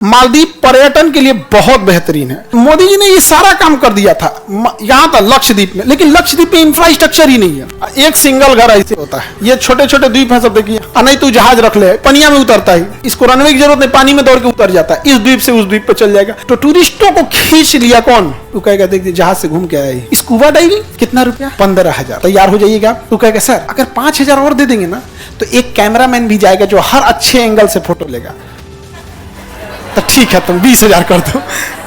मालदीव पर्यटन के लिए बहुत बेहतरीन है। मोदी जी ने ये सारा काम कर दिया था यहाँ था लक्षद्वीप में, लेकिन लक्षद्वीप में इंफ्रास्ट्रक्चर ही नहीं है। एक सिंगल घर ऐसे होता है, ये छोटे छोटे द्वीप है सब देखिए, नहीं तो जहाज रख ले पनिया में उतरता है, इसको रनवे की जरूरत नहीं, पानी में दौड़ के उतर जाता है, इस द्वीप से उस द्वीप पे चल जाएगा। तो टूरिस्टों को खींच लिया कौन? तू कहेगा देखिए जहाज से घूम के आया। स्कूबा डाइविंग कितना रुपया? 15,000। तैयार हो जाइएगा। तू कहेगा सर अगर 5,000 और दे देंगे ना तो एक कैमरामैन भी जाएगा जो हर अच्छे एंगल से फोटो लेगा। तो ठीक है तुम 20,000 कर दो।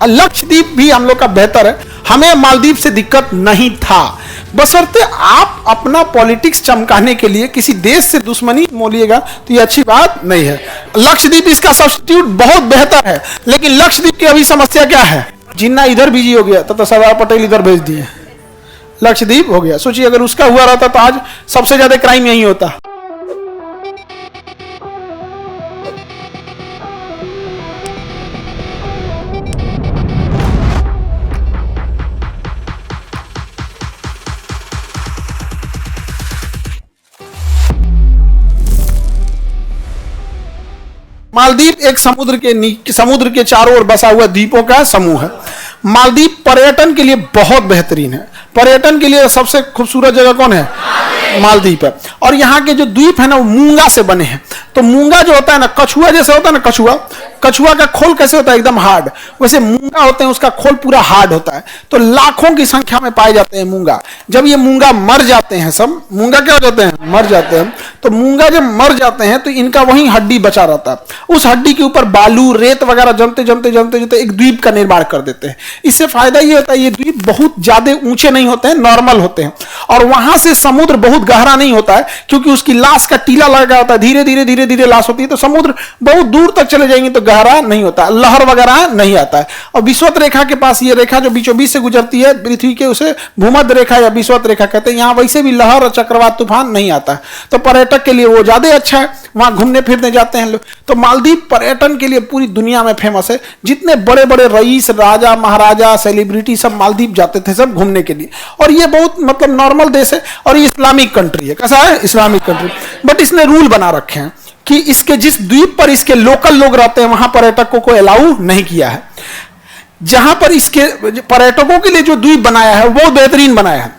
लक्षद्वीप भी हम लोग का बेहतर है, हमें मालदीव से दिक्कत नहीं था, बशर्ते आप अपना पॉलिटिक्स चमकाने के लिए किसी देश से दुश्मनी मोलिएगा तो ये अच्छी बात नहीं है। लक्षद्वीप इसका सब्स्टिट्यूट बहुत बेहतर है, लेकिन लक्षद्वीप की अभी समस्या क्या है? जिन्ना इधर बिजी हो गया तो सरदार पटेल इधर भेज दिए, लक्षद्वीप हो गया। सोचिए अगर उसका हुआ रहता तो आज सबसे ज्यादा क्राइम यही होता। मालदीव एक समुद्र के चारों ओर बसा हुआ द्वीपों का समूह है। मालदीव पर्यटन के लिए बहुत बेहतरीन है। पर्यटन के लिए सबसे खूबसूरत जगह कौन है? मालदीव है। और यहाँ के जो द्वीप है ना वो मूंगा से बने हैं। तो मूंगा जो होता है ना, कछुआ जैसे होता है ना, कछुआ का खोल कैसे होता है? एकदम हार्ड। वैसे मूंगा होते हैं, उसका खोल पूरा हार्ड होता है। तो लाखों की संख्या में पाए जाते हैं मूंगा। जब ये मूंगा मर जाते हैं, सब मूंगा क्या हो जाते हैं? मर जाते हैं। तो मूंगा जब मर जाते हैं तो इनका वही हड्डी बचा रहता है। उस हड्डी के ऊपर बालू रेत वगैरह जमते एक द्वीप का निर्माण कर देते हैं। इससे फायदा ये होता है ये द्वीप बहुत ज्यादा ऊंचे नहीं होते हैं, नॉर्मल होते हैं। और वहां से समुद्र बहुत गहरा नहीं होता है, क्योंकि उसकी लाश का टीला लगा होता है। धीरे धीरे लाश होती है, तो समुद्र बहुत दूर तक चले जाएंगे तो गहरा नहीं होता, लहर वगैरह नहीं आता है। और विषुवत रेखा के पास ये रेखा जो बीचों बीच से गुजरती है पृथ्वी के, उसे भूमध्य रेखा या विषुवत रेखा कहते हैं। यहाँ वैसे भी लहर और चक्रवात तूफान नहीं आता है, तो पर्यटक के लिए वो ज्यादा अच्छा है। वहां घूमने फिरने जाते हैं लोग। तो मालदीव पर्यटन के लिए पूरी दुनिया में फेमस है। जितने बड़े बड़े रईस, राजा, महाराजा, सेलिब्रिटी सब मालदीव जाते थे सब घूमने के लिए। और ये बहुत मतलब नॉर्मल देश है और ये इस्लामिक कंट्री है। कैसा है? Islamic country. बट इसने रूल बना रखे हैं कि इसके जिस द्वीप पर इसके लोकल लोग रहते हैं वहां पर्यटकों को अलाउ नहीं किया है। जहां पर इसके पर्यटकों के लिए जो द्वीप बनाया है वो बेहतरीन बनाया है,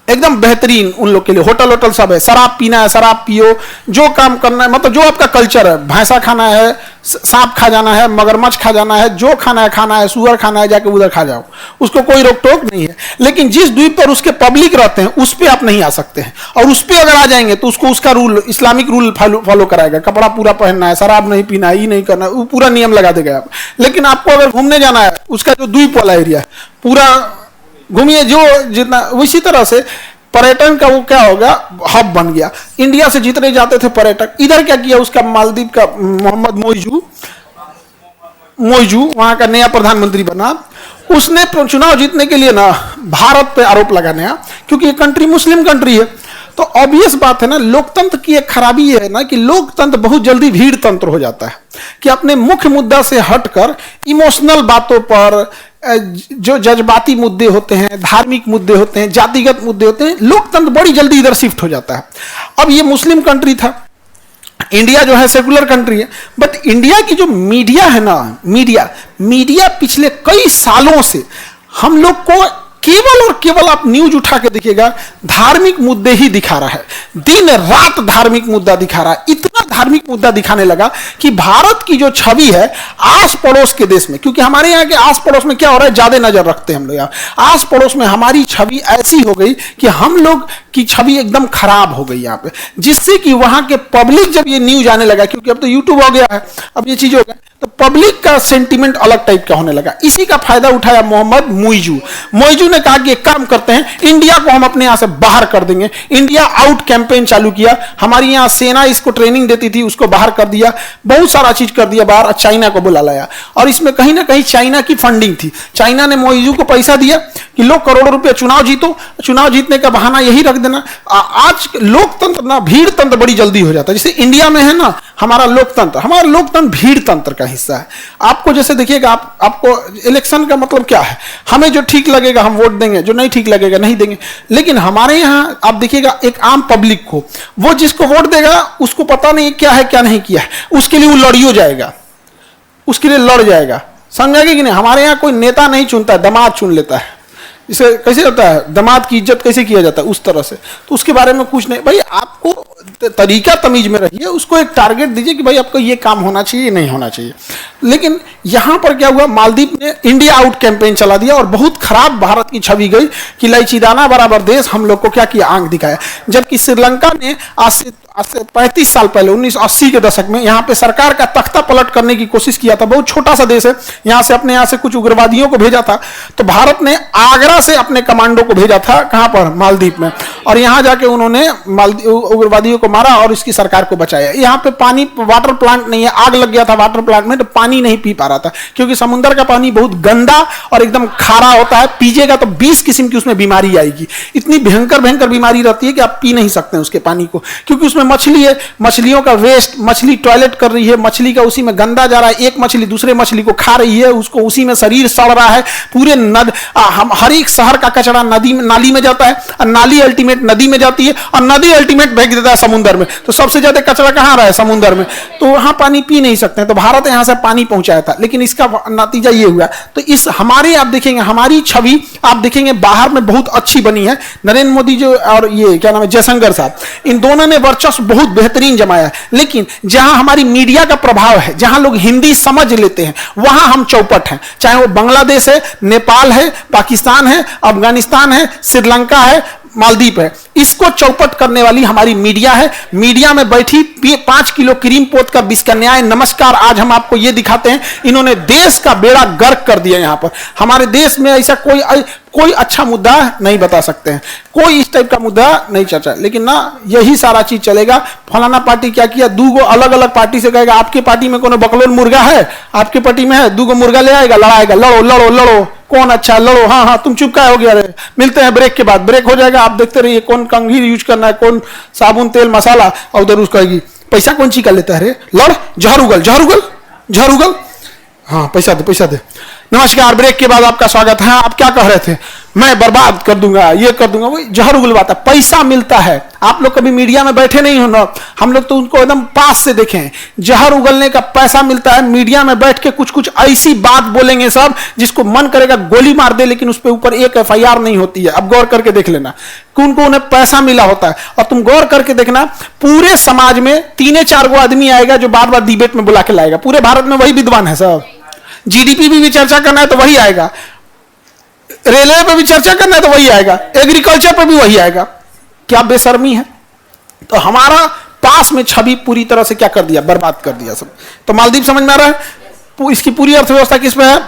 एकदम बेहतरीन। उन लोग के लिए होटल सब है, शराब पीना है शराब पियो, जो काम करना है, मतलब जो आपका कल्चर है, भैंसा खाना है, सांप खा जाना है, मगरमच्छ खा जाना है, जो खाना है, सुअर खाना है, जाके उधर खा जाओ, उसको कोई रोक टोक नहीं है। लेकिन जिस द्वीप पर उसके पब्लिक रहते हैं उस पर आप नहीं आ सकते हैं, और उस पर अगर आ जाएंगे तो उसको उसका रूल, इस्लामिक रूल फॉलो कराएगा। कपड़ा पूरा पहनना है, शराब नहीं पीना है, ये नहीं करना है, वो पूरा नियम लगा देगा आप। लेकिन आपको अगर घूमने जाना है, उसका जो द्वीप वाला एरिया है पूरा घूमिए, जो जितना उसी तरह से पर्यटन का वो क्या होगा, हब बन गया। इंडिया से जितने जाते थे पर्यटक, इधर क्या किया उसका मालदीव का मोहम्मद मोइजू वहां का नया प्रधानमंत्री बना। उसने चुनाव जीतने के लिए ना भारत पे आरोप लगाने, क्योंकि ये कंट्री मुस्लिम कंट्री है। तो ऑब्वियस बात है ना, लोकतंत्र की एक खराबी है ना कि लोकतंत्र बहुत जल्दी भीड़ तंत्र हो जाता है, कि अपने मुख्य मुद्दा से हटकर इमोशनल बातों पर, जो जज्बाती मुद्दे होते हैं, धार्मिक मुद्दे होते हैं, जातिगत मुद्दे होते हैं, लोकतंत्र बड़ी जल्दी इधर शिफ्ट हो जाता है। अब ये मुस्लिम कंट्री था, इंडिया जो है सेकुलर कंट्री है, बट इंडिया की जो मीडिया है ना, मीडिया पिछले कई सालों से हम लोग को केवल और केवल, आप न्यूज उठा के देखिएगा, धार्मिक मुद्दे ही दिखा रहा है, दिन रात धार्मिक मुद्दा दिखा रहा है। इतना धार्मिक मुद्दा दिखाने लगा कि भारत की जो छवि है आस पड़ोस के देश में, क्योंकि हमारे यहाँ के आस पड़ोस में क्या हो रहा है, ज्यादा नजर रखते हैं हम लोग यहाँ, आस पड़ोस में हमारी छवि ऐसी हो गई कि हम लोग की छवि एकदम खराब हो गई यहाँ पे, जिससे कि वहां के पब्लिक जब ये न्यूज आने लगा, क्योंकि अब तो यूट्यूब हो गया है, अब ये चीज हो गया, तो पब्लिक का सेंटीमेंट अलग टाइप का होने लगा। इसी का फायदा उठाया मोहम्मद मोइजू ने कहा कि एक काम करते हैं, इंडिया को हम अपने यहां से बाहर कर देंगे। इंडिया आउट कैंपेन चालू किया, हमारी यहां सेना इसको ट्रेनिंग देती थी, उसको बाहर कर दिया, बहुत सारा चीज कर दिया बाहर, चाइना को बुला लाया। और इसमें कहीं ना कहीं चाइना की फंडिंग थी। चाइना ने मोइजू को पैसा दिया कि लोग करोड़ों रुपया चुनाव जीतो, चुनाव जीतने का बहाना यही रख देना। आज लोकतंत्र ना भीड़ तंत्र बड़ी जल्दी हो जाता है। जैसे इंडिया में है ना हमारा लोकतंत्र भीड़ तंत्र का हिस्सा है। आपको जैसे देखिएगा, आपको इलेक्शन का मतलब क्या है, हमें जो ठीक लगेगा हम वोट देंगे, जो नहीं ठीक लगेगा नहीं देंगे। लेकिन हमारे यहाँ आप देखिएगा एक आम पब्लिक को, वो जिसको वोट देगा उसको पता नहीं क्या है क्या नहीं किया है, उसके लिए वो लड़ियो जाएगा। उसके लिए लड़ जाएगा, समझेगा कि नहीं। हमारे यहाँ कोई नेता नहीं चुनता है, दामाद चुन लेता है। इसे कैसे होता है, दामाद की इज्जत कैसे किया जाता है, उस तरह से। तो उसके बारे में कुछ नहीं भाई, आपको तरीका तमीज में रहिए, उसको एक टारगेट दीजिए कि भाई आपको ये काम होना चाहिए, नहीं होना चाहिए। लेकिन यहां पर क्या हुआ, मालदीव ने इंडिया आउट कैंपेन चला दिया और बहुत खराब भारत की छवि गई कि इलायची दाना बराबर देश हम लोग को क्या किया, आंख दिखाया। जबकि श्रीलंका ने आज से 35 साल पहले 1980 के दशक में यहाँ पे सरकार का तख्ता पलट करने की कोशिश किया था। बहुत छोटा सा देश है, यहाँ से अपने यहाँ से कुछ उग्रवादियों को भेजा था। तो भारत ने आगरा से अपने कमांडो को भेजा था, कहाँ पर, मालदीव में, और यहाँ जाके उन्होंने उग्रवादियों को मारा और इसकी सरकार को बचाया। यहाँ पे पानी, वाटर प्लांट नहीं है, आग लग गया था वाटर प्लांट में, तो पानी नहीं पी पा रहा था क्योंकि समुद्र का पानी बहुत गंदा और एकदम खारा होता है। पीजिएगा तो 20 किस्म की उसमें बीमारी आएगी, इतनी भयंकर भयंकर बीमारी रहती है कि आप पी नहीं सकते उसके पानी को, क्योंकि उसमें मछली है, मछलियों का वेस्ट, मछली टॉयलेट कर रही है, मछली का उसी में गंदा जा रहा है, एक मछली दूसरे मछली को खा रही है, उसको उसी में शरीर सड़ रहा है। पूरे हर एक शहर का कचरा नदी में, नाली में जाता है, और नाली अल्टीमेट नदी में जाती है, और नदी अल्टीमेट फेंक देता है समुद्र में। तो सबसे ज्यादा कचरा कहाँ रहा है, समुद्र में। तो वहां पानी पी नहीं सकते, तो भारत यहां से पानी पहुंचाया था, लेकिन इसका नतीजा ये हुआ। तो इस हमारे, आप देखेंगे हमारी छवि, आप देखेंगे बाहर में बहुत अच्छी बनी है। नरेंद्र मोदी जो और ये क्या नाम है, जयशंकर साहब, इन दोनों ने वर्चस्व बहुत बेहतरीन जमाया। लेकिन जहां हमारी मीडिया का प्रभाव है, जहां लोग हिंदी समझ लेते हैं, वहां हम चौपट हैं। चाहे वो बांग्लादेश है, नेपाल है, पाकिस्तान है, अफगानिस्तान है, श्रीलंका है, मालदीव है, इसको चौपट करने वाली हमारी मीडिया है। मीडिया में बैठी 5 किलो क्रीम पोत का विष का न्याय। नमस्कार, आज हम आपको यह दिखाते हैं, इन्होंने देश का बेड़ा गर्क कर दिया। यहां पर हमारे देश में ऐसा कोई अच्छा मुद्दा नहीं बता सकते हैं, कोई इस टाइप का मुद्दा नहीं चर्चा, लेकिन ना यही सारा चीज चलेगा। फलाना पार्टी क्या किया, दूगो अलग अलग पार्टी से कहेगा आपकी पार्टी में कोनो बकलोल मुर्गा है, आपकी पार्टी में है, दूगो मुर्गा ले आएगा, लड़ाएगा, लड़ो लड़ो लड़ो, कौन अच्छा, लड़ो, हाँ हाँ तुम चुप क्या हो गया रे, मिलते हैं ब्रेक के बाद। ब्रेक हो जाएगा, आप देखते रहिए कौन कंघी यूज करना है, कौन साबुन तेल मसाला, और उधर उसको कहेगी पैसा कौन ची कर लेता है रे, लड़, जहर उगल जहर उगल जहर उगल, हाँ पैसा दे पैसा दे। नमस्कार, ब्रेक के बाद आपका स्वागत है। आप क्या कह रहे थे, मैं बर्बाद कर दूंगा, ये कर दूंगा, वही जहर उगलवाता, पैसा मिलता है। आप लोग कभी मीडिया में बैठे नहीं हो ना, हम लोग तो उनको एकदम पास से देखे हैं। जहर उगलने का पैसा मिलता है, मीडिया में बैठ के कुछ कुछ ऐसी बात बोलेंगे सब, जिसको मन करेगा गोली मार दे, लेकिन उस पर ऊपर एक FIR नहीं होती है। अब गौर करके देख लेना कि उनको उन्हें पैसा मिला होता है। और तुम गौर करके देखना, पूरे समाज में 3-4 गो आदमी आएगा जो बार बार डिबेट में बुला के लाएगा। पूरे भारत में वही विद्वान है सब। GDP भी चर्चा करना है तो वही आएगा, रेलवे पे भी चर्चा करना है तो वही आएगा, एग्रीकल्चर पे भी वही आएगा। क्या बेशर्मी है। तो हमारा पास में छवि पूरी तरह से क्या कर दिया, बर्बाद कर दिया सब। तो मालदीव समझ में आ रहा है, इसकी पूरी अर्थव्यवस्था किस पे है,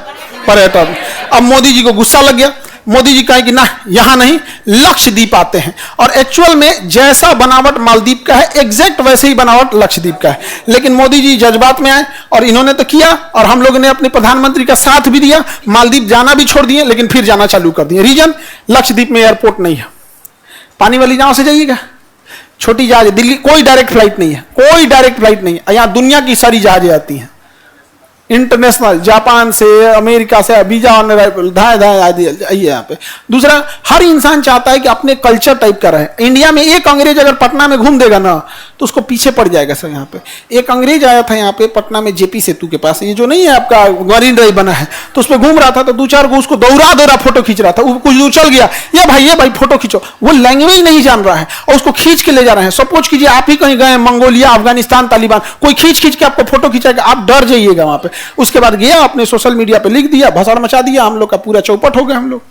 पर्यटन। अब मोदी जी को गुस्सा लग गया, मोदी जी कहे कि ना यहां नहीं, लक्षद्वीप आते हैं। और एक्चुअल में जैसा बनावट मालदीव का है, एग्जैक्ट वैसे ही बनावट लक्षद्वीप का है। लेकिन मोदी जी जज्बात में आए और इन्होंने तो किया, और हम लोगों ने अपने प्रधानमंत्री का साथ भी दिया। मालदीव जाना भी छोड़ दिए, लेकिन फिर जाना चालू कर दिए। रीजन, लक्षद्वीप में एयरपोर्ट नहीं है, पानी वाली नाव से जाइएगा, छोटी जहाज, दिल्ली कोई डायरेक्ट फ्लाइट नहीं है, कोई डायरेक्ट फ्लाइट नहीं है। यहाँ दुनिया की सारी जहाजें आती हैं, इंटरनेशनल, जापान से, अमेरिका से, वीजा ऑन अराइवल, आइए यहाँ पे। दूसरा, हर इंसान चाहता है कि अपने कल्चर टाइप का रहे। इंडिया में एक अंग्रेज अगर पटना में घूम देगा ना, तो उसको पीछे पड़ जाएगा सर। यहाँ पे एक अंग्रेज आया था यहाँ पे पटना में, JP सेतु के पास, ये जो नहीं है आपका मरीन ड्राइव बना है, तो उस पर घूम रहा था, तो 2-4 को उसको दौरा फोटो खींच रहा था। वो कुछ दूर चल गया, ये भाई फोटो खींचो, वो लैंग्वेज नहीं जान रहा है और उसको खींच के ले जा रहे हैं। सपोज कीजिए आप ही कहीं गए, मंगोलिया, अफगानिस्तान, तालिबान, कोई खींच के आपको फोटो खींचाएगा, आप डर जाइएगा वहां पे। उसके बाद गया, आपने सोशल मीडिया पे लिख दिया, भसड़ मचा दिया, हम लोग का पूरा चौपट हो गया हम लोग।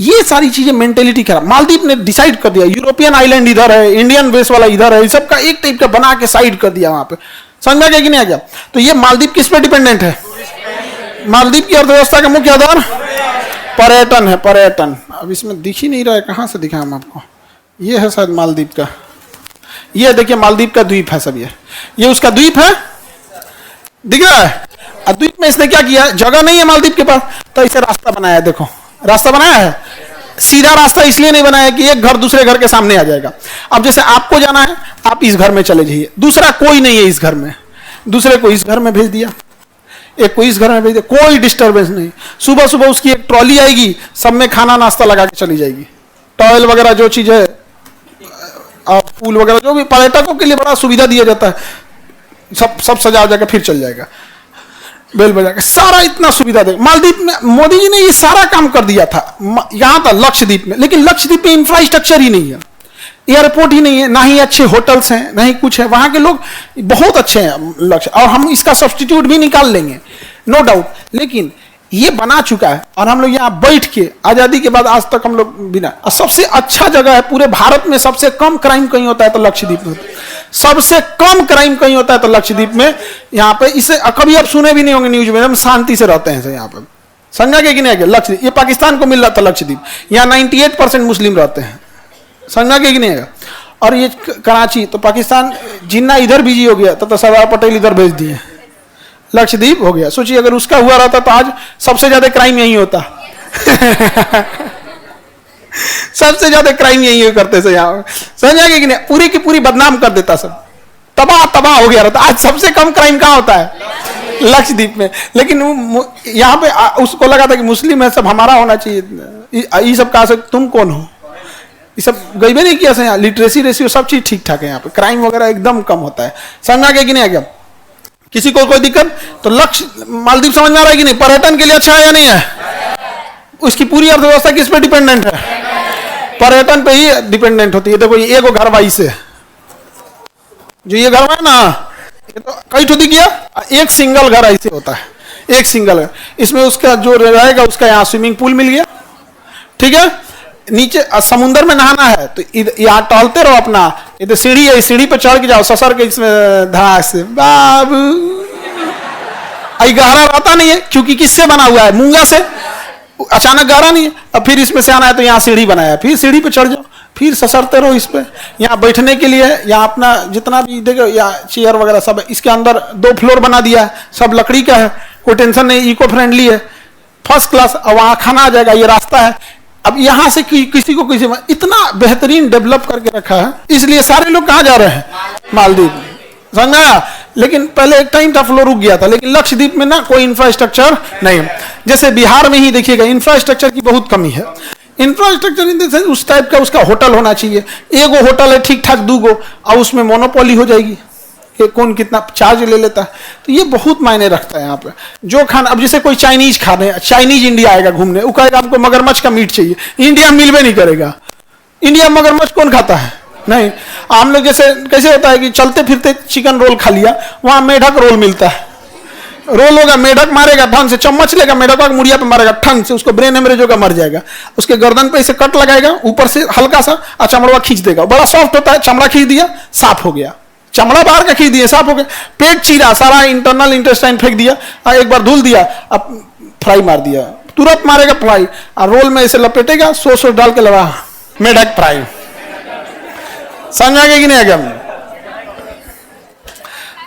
ये सारी चीजें मेंटेलिटी खराब। मालदीव ने डिसाइड कर दिया, यूरोपियन आइलैंड इधर है, इंडियन बेस वाला इधर है, सबका एक टाइप का बना के साइड कर दिया वहां पे। समझ में आ गया कि नहीं आ गया। तो ये मालदीव किस पे डिपेंडेंट है, मालदीव की अर्थव्यवस्था का मुख्य आधार पर्यटन है, पर्यटन। अब इसमें दिख ही नहीं रहा है, कहां से दिखाएं हम आपको, ये है शायद मालदीव का, ये देखिए मालदीव का द्वीप है सब, ये उसका द्वीप है, दिख रहा है। द्वीप में इसने क्या किया, जगह नहीं है मालदीव के पास, तो इसे रास्ता बनाया, देखो रास्ता बनाया है। सीधा रास्ता इसलिए नहीं बनाया कि एक घर दूसरे घर के सामने आ जाएगा। अब जैसे आपको जाना है, आप इस घर में चले जाइए, दूसरा कोई नहीं है इस घर में, दूसरे को इस घर में भेज दिया, एक को इस घर में भेज दिया, कोई डिस्टर्बेंस नहीं। सुबह सुबह उसकी एक ट्रॉली आएगी, सब में खाना नाश्ता लगा के चली जाएगी, टॉयल वगैरह जो चीज है, फूल वगैरह जो भी पर्यटकों के लिए बड़ा सुविधा दिया जाता है, सब सजा जाकर फिर चल जाएगा। बेल बजा के सारा इतना सुविधा दे। मालदीव में मोदी जी ने ये सारा काम कर दिया था, यहां था लक्षद्वीप में, लेकिन लक्षद्वीप में इंफ्रास्ट्रक्चर ही नहीं है, एयरपोर्ट ही नहीं है, ना ही अच्छे होटल्स हैं, ना ही कुछ है। वहां के लोग बहुत अच्छे हैं लक्ष्य, और हम इसका सब्स्टिट्यूट भी निकाल लेंगे नो डाउट, लेकिन ये बना चुका है और हम लोग यहाँ बैठ के आजादी के बाद आज तक हम लोग बिना, सबसे अच्छा जगह है पूरे भारत में, सबसे कम क्राइम कहीं होता है तो लक्षद्वीप में, सबसे कम क्राइम कहीं होता है तो लक्षद्वीप में। यहाँ पे इसे कभी आप सुने भी नहीं होंगे न्यूज में, हम शांति से रहते हैं यहाँ पे, समझा के कि नहीं? लक्षद्वीप ये पाकिस्तान को मिल रहा था लक्षद्वीप, यहाँ 98% मुस्लिम रहते हैं, समझा के कि नहीं है? और ये कराची तो पाकिस्तान जिन्ना इधर बिजी हो गया तो सरदार पटेल इधर भेज दिए, लक्षद्वीप हो गया। सोचिए अगर उसका हुआ रहता तो आज सबसे ज्यादा क्राइम यही होता सबसे ज्यादा क्राइम यही करते थे यहाँ, समझा कि नहीं? पूरी की पूरी बदनाम कर देता, सब तबाह तबाह हो गया रहता। आज सबसे कम क्राइम कहाँ होता है? लक्षद्वीप में। लेकिन यहाँ पे उसको लगा था कि मुस्लिम है सब हमारा होना चाहिए, ये सब कहा, तुम कौन हो? ये सब गई भी नहीं किया यहाँ, लिटरेसी रेशियो सब चीज ठीक ठाक है यहाँ पे, क्राइम वगैरह एकदम कम होता है, समझा के कि नहीं? आ गया किसी को कोई दिक्कत? तो लक्ष्य मालदीव समझ में आ रहा है कि नहीं? पर्यटन के लिए अच्छा है या नहीं है? उसकी पूरी अर्थव्यवस्था किस पे डिपेंडेंट है? पर्यटन पे ही डिपेंडेंट होती है। देखो ये एगो घर वाई से, जो ये घर है ना, ये तो कई ठोदी किया, एक सिंगल घर ऐसे होता है, एक सिंगल घर, इसमें उसका जो रहेगा उसका यहाँ स्विमिंग पूल मिल गया, ठीक है? नीचे समुद्र में नहाना है तो यहाँ टहलते रहो अपना, ये तो सीढ़ी है, सीढ़ी पे चढ़ के जाओ, ससर के इसमें धड़ाक से बाबू, गहरा रहता नहीं है क्योंकि किससे बना हुआ है? मूंगा से, अचानक गहरा नहीं है। अब फिर इसमें से आना है तो यहाँ सीढ़ी बनाया, फिर सीढ़ी पे चढ़ जाओ, फिर ससरते रहो इस पे। यहाँ बैठने के लिए यहाँ अपना जितना भी देखो यहाँ चेयर वगैरह सब है, इसके अंदर 2 फ्लोर बना दिया है, सब लकड़ी का है, कोई टेंशन नहीं, इको फ्रेंडली है, फर्स्ट क्लास। अब वहाँ खाना आ जाएगा, ये रास्ता है। अब यहाँ से किसी को किसी इतना बेहतरीन डेवलप करके रखा है, इसलिए सारे लोग कहाँ जा रहे हैं? मालदीव, समझा? लेकिन पहले एक टाइम था फ्लो रुक गया था, लेकिन लक्षद्वीप में ना कोई इंफ्रास्ट्रक्चर नहीं है। जैसे बिहार में ही देखिएगा इंफ्रास्ट्रक्चर की बहुत कमी है, इंफ्रास्ट्रक्चर इन द सेंस उस टाइप का उसका होटल होना चाहिए, एगो होटल है ठीक ठाक, 2 गो, और उसमें मोनोपोली हो जाएगी कि कौन कितना चार्ज ले लेता है, तो ये बहुत मायने रखता है यहाँ पे। जो खाना, अब जैसे कोई चाइनीज खा रहे हैं, चाइनीज इंडिया आएगा घूमने, वो कहेगा हमको मगरमच्छ का मीट चाहिए, इंडिया मिलवे नहीं करेगा। इंडिया मगरमच्छ कौन खाता है? नहीं। हम लोग जैसे कैसे होता है कि चलते फिरते चिकन रोल खा लिया, वहां मेढक रोल मिलता है, रोल होगा, मेढक मारेगा ढंग से, चम्मच लेगा, मेढक का मुड़िया पे मारेगा ठंग से, उसको ब्रेन हेमरेज होगा, मर जाएगा। उसके गर्दन पे इसे कट लगाएगा, ऊपर से हल्का सा चमड़वा खींच देगा, बड़ा सॉफ्ट होता है, चमड़ा खींच दिया, साफ हो गया, चमड़ा बाहर का खींच दिया, साफ हो गया। पेट चीरा, सारा इंटरनल इंटेस्टाइन फेंक दिया, एक बार धुल दिया, अब फ्राई मार दिया, तुरंत मारेगा फ्राई, और रोल में इसे लपेटेगा, सॉस डाल के लगा, मेढक फ्राई। समझ आगे कि नहीं आगे?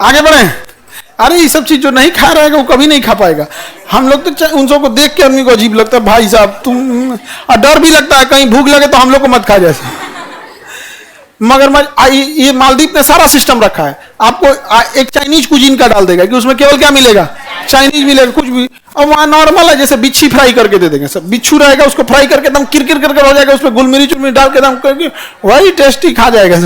आगे बढ़े। अरे ये सब चीज जो नहीं खा रहेगा वो कभी नहीं खा पाएगा। हम लोग तो उन सबको देख के आदमी को अजीब लगता है, भाई साहब तुम, और डर भी लगता है कहीं भूख लगे तो हम लोग को मत खा जैसे। मगरमच्छ ये मालदीव ने सारा सिस्टम रखा है, आपको एक चाइनीज कुजीन का डाल देगा कि उसमें केवल क्या मिलेगा? चाइनीज मिलेगा, कुछ भी। और वहाँ नॉर्मल है, जैसे बिच्छी फ्राई करके दे देंगे, सब बिच्छू रहेगा, उसको फ्राई करके एकदम किरकिर करके हो जाएगा, उसमें गुलमिरी चुलमिरी डाल के एकदम करके वही टेस्टी खा जाएगा।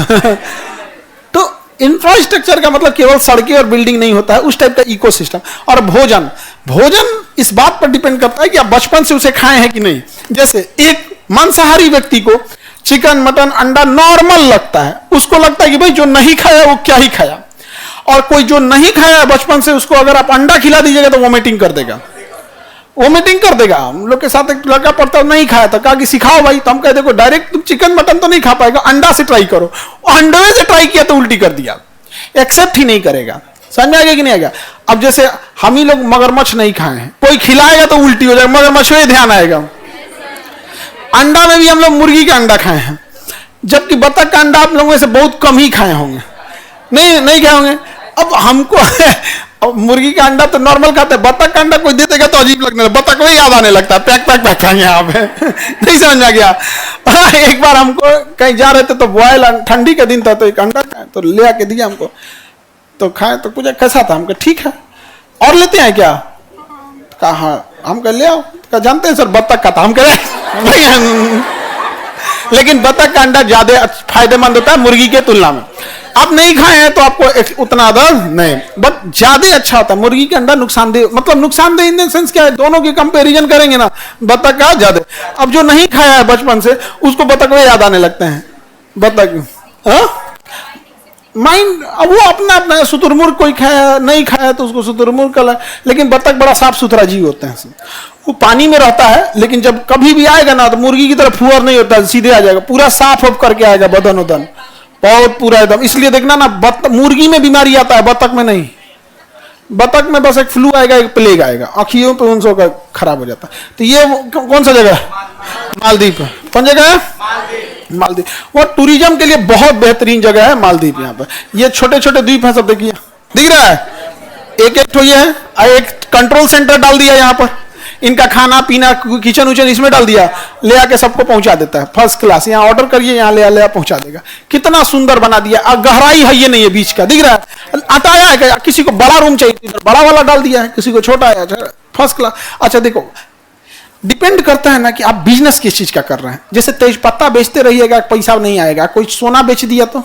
तो इंफ्रास्ट्रक्चर का मतलब केवल सड़कें और बिल्डिंग नहीं होता है, उस टाइप का इकोसिस्टम। और भोजन, भोजन इस बात पर डिपेंड करता है कि आप बचपन से उसे खाए हैं कि नहीं। जैसे एक मांसाहारी व्यक्ति को चिकन, मटन, अंडा नॉर्मल लगता है, उसको लगता है कि भाई जो नहीं खाया वो क्या ही खाया। और कोई जो नहीं खाया बचपन से, उसको अगर आप अंडा खिला दीजिएगा तो वोमिटिंग कर देगा, वोमिटिंग कर देगा। हम लोग के साथ एक लड़का पढ़ता, नहीं खाया था, कहा कि सिखाओ भाई, तो हम कहते देखो डायरेक्ट तुम चिकन मटन तो नहीं खा पाएगा, अंडा से ट्राई करो। अंडे से ट्राई किया तो उल्टी कर दिया, एक्सेप्ट ही नहीं करेगा। समझ में आ गया कि नहीं आ गया? अब जैसे हम ही लोग मगरमच्छ नहीं खाए हैं, कोई खिलाएगा तो उल्टी हो जाएगा, मगरमच्छ में ध्यान आएगा। अंडा में भी हम लोग मुर्गी का अंडा खाए हैं, जबकि बतख का अंडा आप लोगों से बहुत कम ही खाए होंगे, नहीं खाए होंगे। अब हमको अब मुर्गी का अंडा तो नॉर्मल खाते हैं, बतख का अंडा कोई दे देगा तो अजीब लगने लगता, बतख में याद आने लगता है, पैक पैक पैक खाएंगे यहाँ पे। नहीं समझ में आ गया? एक बार हमको कहीं जा रहे थे तो बॉयल, ठंडी का दिन था, तो एक अंडा खाए तो ले आके दिया हमको, तो खाए तो कुछ कैसा था, हमको ठीक है, और लेते हैं क्या? कहा हम कह ले आओ, क्या जानते हैं सर बतख का था, हम कह नहीं। लेकिन बतख का अंडा ज्यादा फायदेमंद होता है मुर्गी के तुलना में। आप नहीं खाए हैं तो आपको उतना दर्द नहीं, बट ज्यादा अच्छा होता है। मुर्गी के अंडा नुकसानदेह, मतलब नुकसानदेह इन द सेंस क्या है, दोनों की कंपैरिजन करेंगे ना, बतख का ज्यादा। अब जो नहीं खाया है बचपन से, उसको बतख में याद आने लगते हैं। बतख माइंड, अब वो अपना अपना, शुतुरमुर्ग कोई खाया नहीं खाया तो उसको शुतुरमुर्ग का, लेकिन बतख बड़ा साफ सुथरा जीव होते हैं। वो पानी में रहता है, लेकिन जब कभी भी आएगा ना तो मुर्गी की तरह फुअर नहीं होता, सीधे आ जाएगा, पूरा साफ ऑफ करके आएगा बदन उदन, बहुत पूरा एकदम। इसलिए देखना ना, मुर्गी में बीमारी आता है, बतख में नहीं। बतख में बस एक फ्लू आएगा, एक प्लेग आएगा, आंखियों पे उन का खराब हो जाता है। तो ये कौन सा जगह है? मालदीव। कौन जगह है? मालदीव। वो टूरिज्म के लिए बहुत बेहतरीन जगह है मालदीव। यहाँ पर ये छोटे छोटे द्वीप हैं, सब देखिए, दिख रहा है, एक एक तो ये है, एक कंट्रोल सेंटर डाल दिया यहाँ पर, इनका खाना पीना किचन उचन इसमें डाल दिया, ले आके सबको पहुंचा देता है फर्स्ट क्लास। यहाँ ऑर्डर करिए, यहाँ ले पहुंचा देगा। कितना सुंदर बना दिया, गहराई है ये नहीं है बीच का, दिख रहा है, अटाया है। किसी को बड़ा रूम चाहिए, इधर बड़ा वाला डाल दिया है, किसी को छोटा है, फर्स्ट क्लास। अच्छा देखो, डिपेंड करता है ना कि आप बिजनेस किस चीज का कर रहे हैं। जैसे तेज पत्ता बेचते रहिएगा, पैसा नहीं आएगा। कोई सोना बेच दिया तो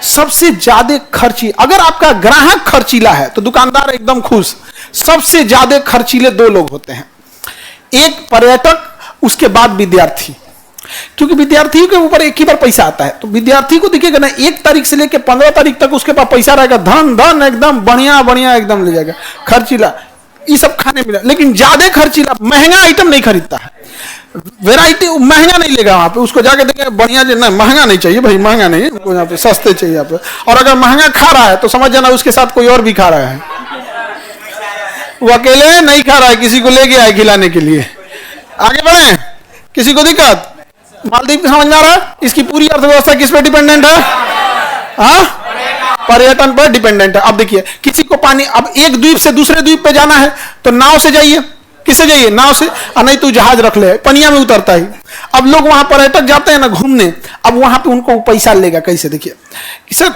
सबसे ज्यादा खर्ची, अगर आपका ग्राहक खर्चीला है तो दुकानदार एकदम खुश। सबसे ज्यादा खर्चीले दो लोग होते हैं, एक पर्यटक, उसके बाद विद्यार्थी। क्योंकि विद्यार्थी के ऊपर एक ही बार पैसा आता है, तो विद्यार्थी को दिखेगा ना, 1 तारीख से लेकर 15 तारीख तक उसके पास पैसा रहेगा, धन धन एकदम बढ़िया बढ़िया एकदम ले जाएगा। खर्चीला ये सब खाने मिला, लेकिन ज्यादा खर्चीला महंगा आइटम नहीं खरीदता है, वैरायटी महंगा नहीं लेगा वहां पे। उसको जाके देखेंगे बढ़िया, ना महंगा नहीं चाहिए भाई, महंगा नहीं, यहाँ पे सस्ते चाहिए यहाँ पे। और अगर महंगा खा रहा है तो समझ जाना उसके साथ कोई और भी खा रहा है, वो अकेले नहीं खा रहा है, किसी को ले गया है खिलाने के लिए। आगे बढ़े, किसी को दिक्कत? मालदीव समझ में आ रहा है? इसकी पूरी अर्थव्यवस्था किस पे डिपेंडेंट है? हाँ, पर्यटन पर डिपेंडेंट है। अब देखिए, किसी को पानी, अब एक द्वीप से दूसरे द्वीप पे जाना है तो नाव से जाइए। किससे जाइए? नाव से। और नहीं तो जहाज रख ले, पनिया में उतरता ही। अब लोग वहां पर्यटक जाते हैं ना घूमने, अब वहां पे उनको पैसा लेगा कैसे? देखिए सर,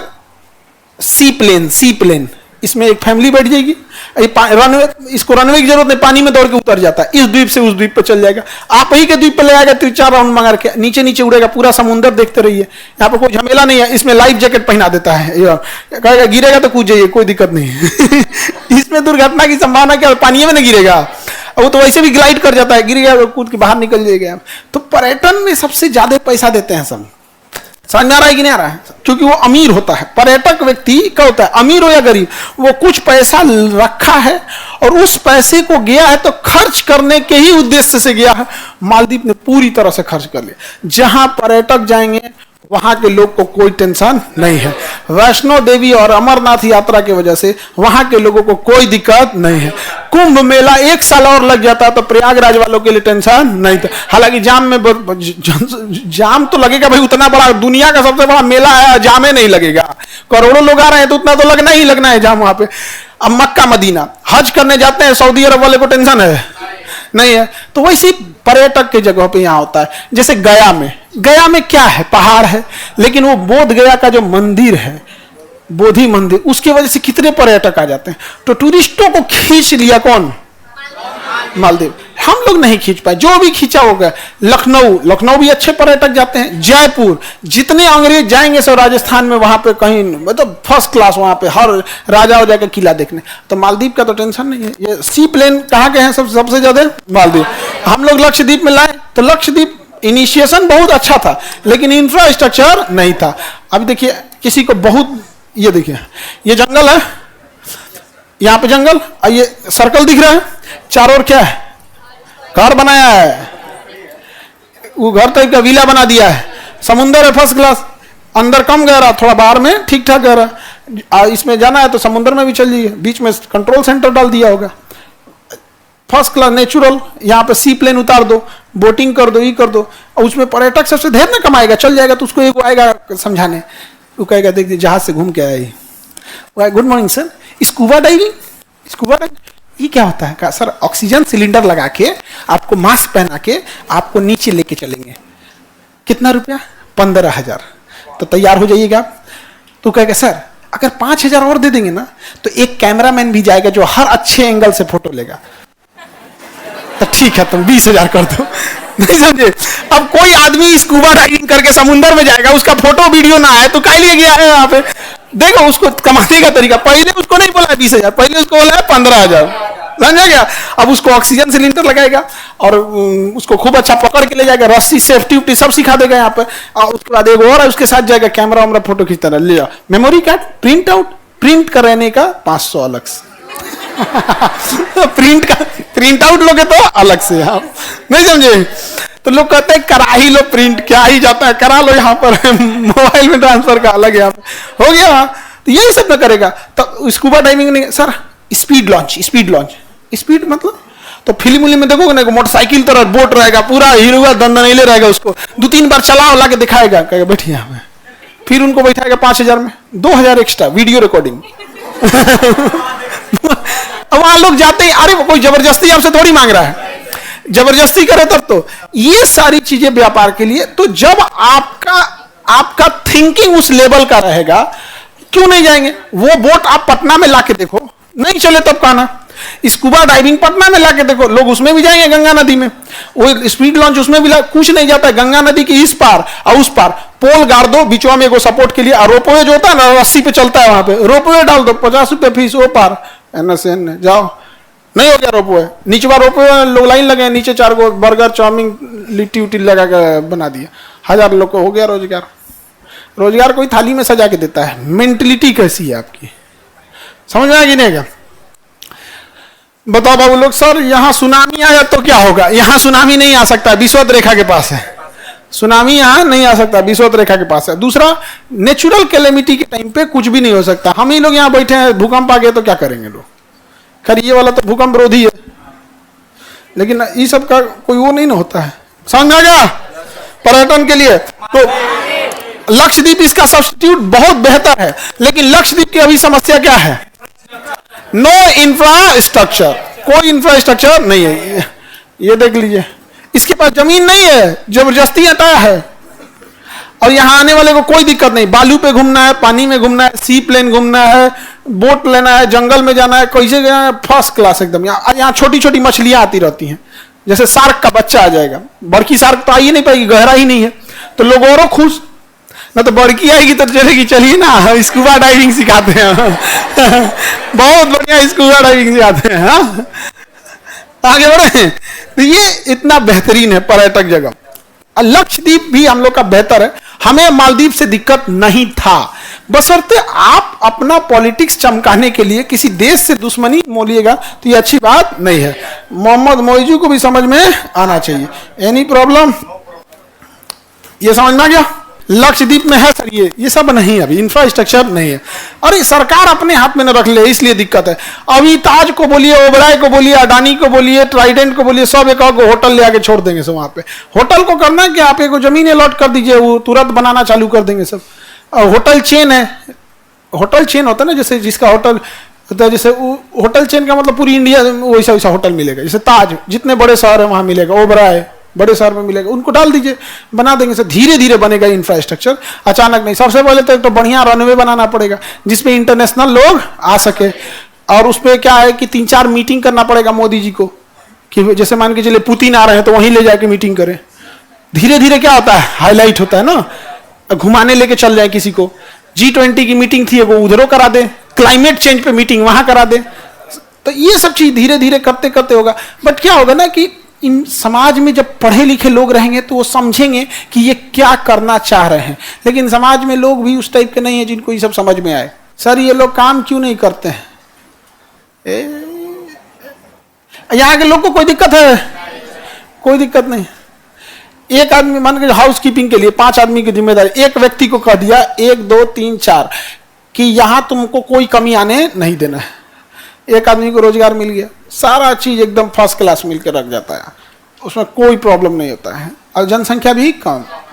सी प्लेन, इसमें एक फैमिली बैठ जाएगी, रनवे, इसको रनवे की जरूरत नहीं, पानी में दौड़ के उतर जाता है, इस द्वीप से उस द्वीप पे चल जाएगा, आप ही के द्वीप पे ले आएगा, 3-4 राउंड मार के नीचे नीचे उड़ेगा, पूरा समुद्र देखते रहिए। यहाँ पे कोई झमेला नहीं है, इसमें लाइफ जैकेट पहना देता है, कहेगा गिरेगा तो कूद जाइए, कोई दिक्कत नहीं है। इसमें दुर्घटना की संभावना क्या, पानी में नहीं गिरेगा, वो तो वैसे भी ग्लाइड कर जाता है, गिर गया कूद के बाहर निकल जाएगा। तो पर्यटन में सबसे ज्यादा पैसा देते हैं सब। समझ में आ रहा है कि नहीं आ रहा है? क्योंकि वो अमीर होता है। पर्यटक व्यक्ति क्या होता है, अमीर हो या गरीब, वो कुछ पैसा रखा है और उस पैसे को गया है तो खर्च करने के ही उद्देश्य से गया है। मालदीव ने पूरी तरह से खर्च कर लिया। जहां पर्यटक जाएंगे वहां के लोग को कोई टेंशन नहीं है। वैष्णो देवी और अमरनाथ यात्रा की वजह से वहां के लोगों को कोई दिक्कत नहीं है। कुंभ मेला 1 साल और लग जाता तो प्रयागराज वालों के लिए टेंशन नहीं था। हालांकि जाम में जाम तो लगेगा भाई, उतना बड़ा दुनिया का सबसे बड़ा मेला है, जामे नहीं लगेगा। करोड़ों लोग आ रहे हैं तो उतना तो लगना ही लगना है जाम वहां पे। अब मक्का मदीना हज करने जाते हैं, सऊदी अरब वाले को टेंशन है नहीं है। तो वैसे पर्यटक के जगह पे यहाँ होता है। जैसे गया में क्या है, पहाड़ है, लेकिन वो बोध गया का जो मंदिर है, बोधि मंदिर, उसकी वजह से कितने पर्यटक आ जाते हैं। तो टूरिस्टों को खींच लिया कौन? मालदीव। हम लोग नहीं खींच पाए, जो भी खींचा होगा। लखनऊ भी अच्छे पर्यटक जाते हैं। जयपुर, जितने अंग्रेज जाएंगे सब राजस्थान में, वहां पे कहीं मतलब फर्स्ट क्लास, वहां पे हर राजा हो जाकर किला देखने। तो मालदीव का तो टेंशन नहीं है। ये सी प्लेन कहाँ के हैं सबसे ज्यादा? मालदीव। हम लोग लक्षद्वीप में लाए तो लक्षद्वीप इनिशिएशन बहुत अच्छा था, लेकिन इंफ्रास्ट्रक्चर नहीं था। अब देखिए, किसी को बहुत, ये देखिए, ये जंगल है, यहाँ पे जंगल, ये सर्कल दिख रहा है, चारों ओर क्या है? घर बनाया है, वो घर टाइप का विला बना दिया है। समुंदर है फर्स्ट क्लास, अंदर कम गहरा, थोड़ा बाहर में ठीक ठाक गहरा। इसमें जाना है तो समुद्र में भी चल जाइए, बीच में कंट्रोल सेंटर डाल दिया होगा। फर्स्ट क्लास नेचुरल, यहाँ पे सी प्लेन उतार दो, बोटिंग कर दो, ये कर दो। और उसमें पर्यटक सबसे ढेर ना कमाएगा, चल जाएगा तो उसको एक आएगा समझाने, वो कहेगा देखिए जहाज से घूम के आए, good morning sir, scuba diving ये क्या होता है? कहा सर ऑक्सीजन सिलेंडर लगा के आपको मास्क पहना के आपको नीचे लेके चलेंगे। कितना रुपया? 15,000। तो तैयार हो जाइएगा। तो कहेगा सर अगर 5,000 और दे देंगे ना तो एक कैमरामैन भी जाएगा जो हर अच्छे एंगल से फोटो लेगा। तो ठीक है तुम 20,000 कर दो। नहीं समझे? अब कोई आदमी स्कूबा डाइविंग करके समुंदर में जाएगा, उसका फोटो वीडियो ना आए तो काय लिए गया है यहाँ पे? देखो उसको कमाने का तरीका, पहले उसको नहीं बोला 20,000, पहले उसको बोला है 15,000, समझा गया? अब उसको ऑक्सीजन सिलेंडर लगाएगा और उसको खूब अच्छा पकड़ के ले जाएगा, रस्सी सेफ्टी उफ्टी सब सिखा देगा यहाँ पे, और उसके बाद एक और उसके साथ जाएगा, कैमरा वैमरा फोटो खींचता रहा, ले जाओ memory card print out, print कराने का 500 अलग से प्रिंट आउट लोगे तो अलग से, आप नहीं समझे? तो लोग कहते हैं करा ही लो प्रिंट, क्या ही जाता है, करा लो यहाँ पर मोबाइल में ट्रांसफर का अलग यहाँ पे हो गया। तो यही सब ना करेगा। तो स्कूबा डाइविंग नहीं सर, स्पीड लॉन्च, स्पीड मतलब तो फिल्म में देखोगे ना, मोटरसाइकिल तरह बोट रहेगा, पूरा हीरो दंदनीले रहेगा, उसको 2-3 बार चला ला के दिखाएगा, कहेगा बैठिए यहाँ में, फिर उनको बैठाएगा 5,000 में, 2,000 एक्स्ट्रा वीडियो रिकॉर्डिंग अब वहां लोग जाते हैं, अरे कोई जबरदस्ती आपसे थोड़ी मांग रहा है, जबरदस्ती करे तब तो ये सारी चीजें व्यापार के लिए। तो जब आपका थिंकिंग उस लेवल का रहेगा, क्यों नहीं जाएंगे? वो बोट आप पटना में लाके देखो, नहीं चले तब कहना, स्कूबा डाइविंग पटना में लाके देखो, लोग उसमें भी जाएंगे, गंगा नदी में, वो स्पीड लॉन्च उसमें भी कुछ नहीं जाता है, गंगा नदी के इस पार और उस पार पोल गाड़ दो, बीचवा में एगो सपोर्ट के लिए, और रोपवे जो होता है ना, रस्सी पे चलता है, वहां पे रोपवे डाल दो, 50 रुपए फीस, वो पार एन जाओ, नहीं हो गया रोपवे, नीचवा रोपवे लोग लाइन लगे, नीचे 4 गो बर्गर चाउमीन लिट्टी उट्टी लगा के बना दिया, 1000 लोग को हो गया रोजगार। रोजगार कोई थाली में सजा के देता है। मेंटलिटी कैसी है आपकी, समझ में आएगी नहीं? क्या बताओ बाबू लोग, सर यहां सुनामी आया तो क्या होगा? यहां सुनामी नहीं आ सकता, विषुवत रेखा के पास है, सुनामी यहां नहीं आ सकता, विषुवत रेखा के पास है। दूसरा, नेचुरल कैलेमिटी के टाइम पे कुछ भी नहीं हो सकता। हम ही लोग यहां बैठे हैं, भूकंप आ गया तो क्या करेंगे लोग? खैर ये वाला तो भूकंप विरोधी है, लेकिन ये सब का कोई वो नहीं ना होता है। समझ आ गया? पर्यटन के लिए तो लक्षद्वीप इसका सब्स्टिट्यूट बहुत बेहतर है, लेकिन लक्षद्वीप की अभी समस्या क्या है? नो इंफ्रास्ट्रक्चर, कोई इंफ्रास्ट्रक्चर नहीं है। ये देख लीजिए, इसके पास जमीन नहीं है, जबरदस्ती हटाया है, और यहां आने वाले को कोई दिक्कत नहीं, बालू पे घूमना है, पानी में घूमना है, सी प्लेन घूमना है, बोट लेना है, जंगल में जाना है, कैसे जाना है, फर्स्ट क्लास एकदम। यहाँ छोटी छोटी मछलियां आती रहती हैं, जैसे शार्क का बच्चा आ जाएगा, बड़की शार्क तो आ ही नहीं पाएगी, गहरा ही नहीं है, तो लोग और खुश, ना तो बड़की आएगी तो चलेगी, चलिए ना स्कूबा डाइविंग सिखाते हैं बहुत बढ़िया स्कूबा डाइविंग सिखाते हैं, हाँ आगे बढ़े। तो ये इतना बेहतरीन है पर्यटक जगह। लक्षद्वीप भी हम लोग का बेहतर है, हमें मालदीव से दिक्कत नहीं था, बशर्ते आप अपना पॉलिटिक्स चमकाने के लिए किसी देश से दुश्मनी मोलिएगा तो ये अच्छी बात नहीं है। मोहम्मद मोइजू को भी समझ में आना चाहिए। Any problem? ये समझ में आ गया? लक्षद्वीप में है सर ये सब नहीं, अभी इंफ्रास्ट्रक्चर नहीं है। अरे सरकार अपने हाथ में न रख ले, इसलिए दिक्कत है। अभी ताज को बोलिए, ओबराय को बोलिए, अडानी को बोलिए, ट्राइडेंट को बोलिए, सब एक होटल ले आके छोड़ देंगे सब। वहां पे होटल को करना है कि आप एक जमीन अलॉट कर दीजिए, वो तुरंत बनाना चालू कर देंगे सब। होटल चेन है, होटल चेन होता है ना, जैसे जिसका होटल होता है, जैसे होटल चेन का मतलब पूरी इंडिया में वैसा वैसा होटल मिलेगा। जैसे ताज जितने बड़े शहर है वहां मिलेगा, ओबराय बड़े शहर में मिलेगा, उनको डाल दीजिए, बना देंगे सर। धीरे धीरे बनेगा इंफ्रास्ट्रक्चर, अचानक नहीं। सबसे पहले तो एक तो बढ़िया रनवे बनाना पड़ेगा जिसपे इंटरनेशनल लोग आ सके, और उस पर क्या है कि 3-4 मीटिंग करना पड़ेगा मोदी जी को, कि जैसे मान के चलिए पुतिन आ रहे हैं तो वहीं ले जाके मीटिंग करें। धीरे धीरे क्या होता है, हाईलाइट होता है ना, घुमाने लेके चल जाए किसी को। G20 की मीटिंग थी वो उधरों करा दे, क्लाइमेट चेंज पे मीटिंग वहां करा दे। तो ये सब चीज धीरे धीरे करते करते होगा। बट क्या होगा ना कि इन समाज में जब पढ़े लिखे लोग रहेंगे तो वो समझेंगे कि ये क्या करना चाह रहे हैं। लेकिन समाज में लोग भी उस टाइप के नहीं है जिनको ये सब समझ में आए। सर ये लोग काम क्यों नहीं करते हैं? यहाँ के लोग को कोई दिक्कत है? कोई दिक्कत नहीं। एक आदमी मान के हाउस कीपिंग के लिए 5 आदमी की जिम्मेदारी, एक व्यक्ति को कह दिया 1 2 3 4 कि यहां तुमको कोई कमी आने नहीं देना है। एक आदमी को रोजगार मिल गया, सारा चीज एकदम फर्स्ट क्लास मिलकर रख जाता है, उसमें कोई प्रॉब्लम नहीं होता है, और जनसंख्या भी कम।